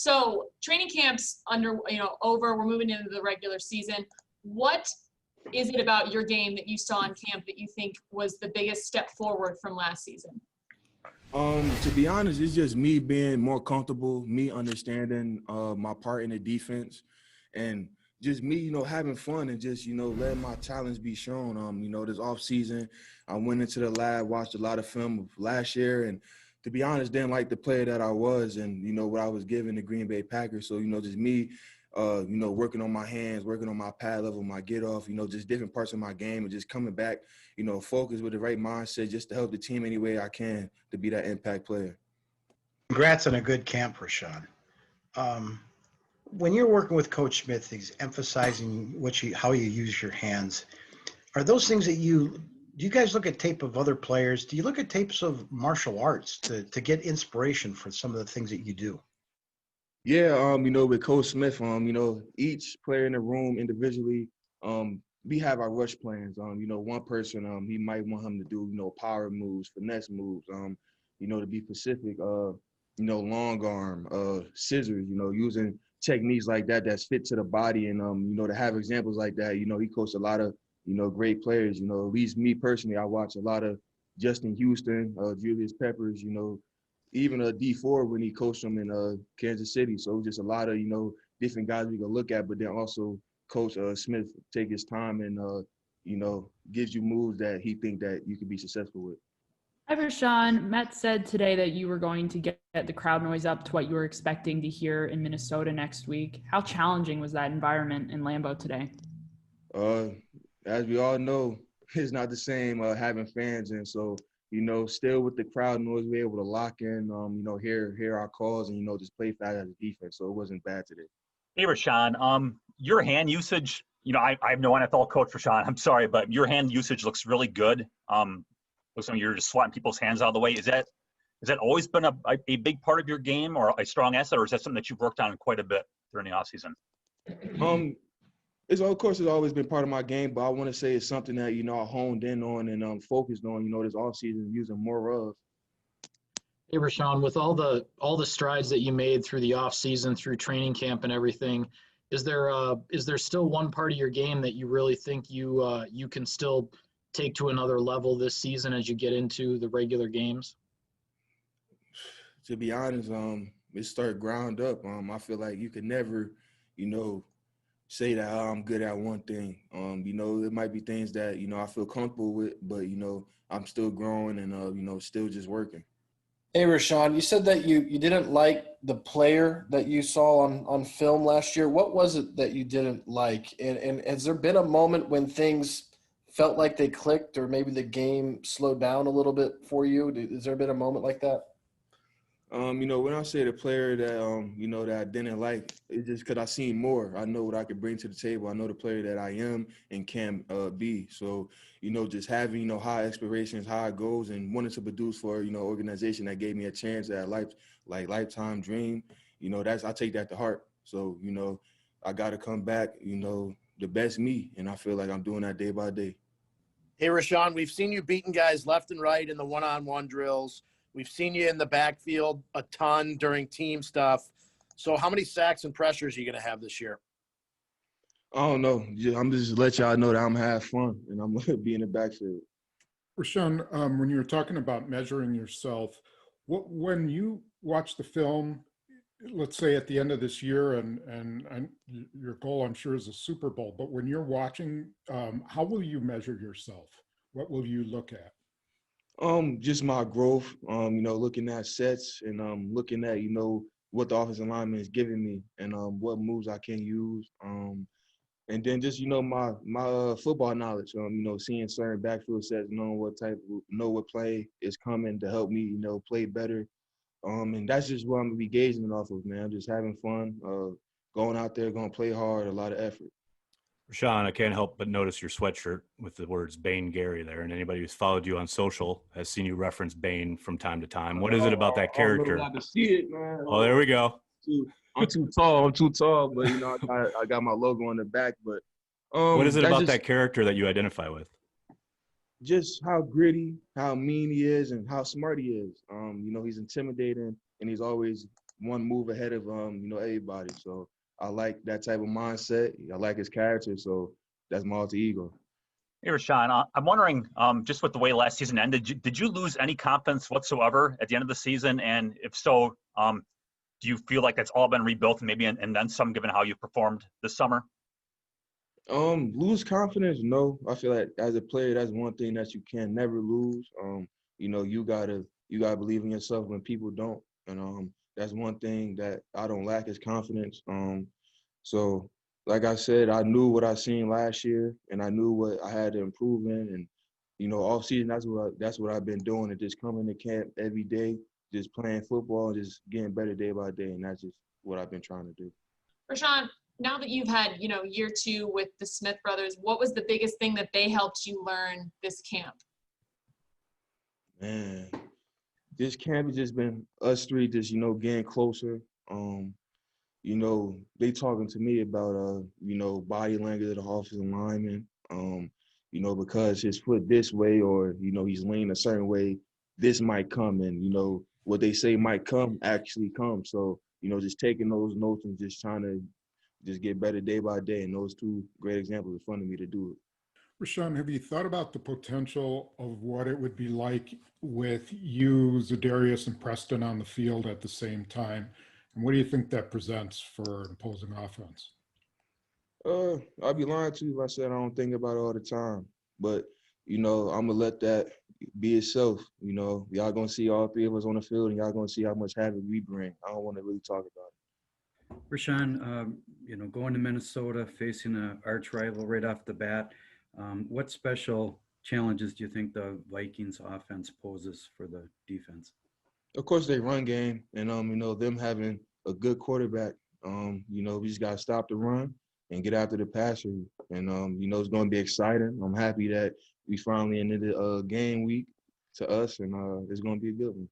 So training camp's over. We're moving into the regular season. What is it about your game that you saw in camp that you think was the biggest step forward from last season? To be honest, it's just me being more comfortable, me understanding my part in the defense, and just me, having fun and just, letting my talents be shown. This off season, I went into the lab, watched a lot of film of last year, and to be honest, didn't like the player that I was and, what I was giving the Green Bay Packers. So, just me, working on my hands, working on my pad level, my get off, just different parts of my game and just coming back, focused with the right mindset just to help the team any way I can to be that impact player. Congrats on a good camp, Rashan. When you're working with Coach Smith, he's emphasizing how you use your hands. Are those things that do you guys look at tape of other players? Do you look at tapes of martial arts to get inspiration for some of the things that you do? Yeah, with Coach Smith, each player in the room individually, we have our rush plans. One person, he might want him to do, power moves, finesse moves, to be specific, long arm, scissors, using techniques like that that's fit to the body. And, to have examples like that, he coached a lot of, great players. At least me personally, I watch a lot of Justin Houston, Julius Peppers, even a D4 when he coached them in Kansas City. So just a lot of, different guys we can look at, but then also Coach Smith take his time and, gives you moves that he think that you could be successful with. Hi, Rashan. Matt said today that you were going to get the crowd noise up to what you were expecting to hear in Minnesota next week. How challenging was that environment in Lambeau today? As we all know, it's not the same having fans in. So, still with the crowd noise, we're able to lock in, hear our calls and, just play fast as a defense. So it wasn't bad today. Hey, Rashan, your hand usage, I have no NFL coach, Rashan. I'm sorry, but your hand usage looks really good. Looks like you're just swatting people's hands out of the way. Has that always been a big part of your game or a strong asset, or is that something that you've worked on quite a bit during the offseason? Of course, it's always been part of my game, but I want to say it's something that, I honed in on and focused on, this offseason, using more of. Hey, Rashan, with all the strides that you made through the offseason, through training camp and everything, is there still one part of your game that you really think you can still take to another level this season as you get into the regular games? To be honest, it started ground up. I feel like you could never, say that I'm good at one thing. There might be things that, I feel comfortable with, but, I'm still growing and, still just working. Hey, Rashan, you said that you didn't like the player that you saw on film last year. What was it that you didn't like? And has there been a moment when things felt like they clicked or maybe the game slowed down a little bit for you? Has there been a moment like that? When I say the player that, that I didn't like, it's just because I seen more. I know what I could bring to the table. I know the player that I am and can be. So, just having, high aspirations, high goals, and wanting to produce for, organization that gave me a chance at lifetime dream, I take that to heart. So, I got to come back, the best me, and I feel like I'm doing that day by day. Hey, Rashan, we've seen you beating guys left and right in the one-on-one drills. We've seen you in the backfield a ton during team stuff. So how many sacks and pressures are you going to have this year? I don't know. I'm just let y'all know that I'm having fun and I'm going to be in the backfield. Rashan, when you were talking about measuring yourself, when you watch the film, let's say at the end of this year, and your goal, I'm sure, is a Super Bowl, but when you're watching, how will you measure yourself? What will you look at? Just my growth, looking at sets and looking at, what the offensive lineman is giving me and what moves I can use. And then just, my football knowledge, seeing certain backfield sets, knowing what play is coming to help me, play better. And that's just what I'm going to be gauging it off of, man. I'm just having fun, going out there, going to play hard, a lot of effort. Rashan, I can't help but notice your sweatshirt with the words Bane Gary there, and anybody who's followed you on social has seen you reference Bane from time to time. What is it about that character? I can see it, man. Oh, there we go. I'm too tall, but, I got my logo on the back. But what is it about that character that you identify with? Just how gritty, how mean he is, and how smart he is. He's intimidating, and he's always, one move ahead of everybody. So I like that type of mindset. I like his character. So that's my alter ego. Hey, Rashan, I'm wondering, just with the way last season ended, did you lose any confidence whatsoever at the end of the season? And if so, do you feel like that's all been rebuilt and maybe and then some, given how you performed this summer? Lose confidence? No. I feel like as a player, that's one thing that you can never lose. You gotta believe in yourself when people don't, and that's one thing that I don't lack is confidence. So like I said, I knew what I seen last year, and I knew what I had to improve in, and off season that's what I've been doing, and just coming to camp every day, just playing football, and just getting better day by day, and that's just what I've been trying to do. Rashan, now that you've had, year 2 with the Smith brothers, what was the biggest thing that they helped you learn this camp? Man, this camp has just been us three just, getting closer. They talking to me about, body language of the offensive lineman, because his foot this way or, he's leaning a certain way, this might come. And, what they say might come actually comes. So, just taking those notes and just trying to just get better day by day. And those two great examples in front of me to do it. Rashan, have you thought about the potential of what it would be like with you, Zadarius, and Preston on the field at the same time? And what do you think that presents for an opposing offense? I'd be lying to you if I said I don't think about it all the time. But, I'm going to let that be itself. Y'all going to see all three of us on the field, and y'all going to see how much havoc we bring. I don't want to really talk about it. Rashan, going to Minnesota, facing an arch rival right off the bat, what special challenges do you think the Vikings offense poses for the defense? Of course, they run game, and them having a good quarterback. We just got to stop the run and get after the passer. And it's going to be exciting. I'm happy that we finally ended the game week to us, and it's going to be a good one.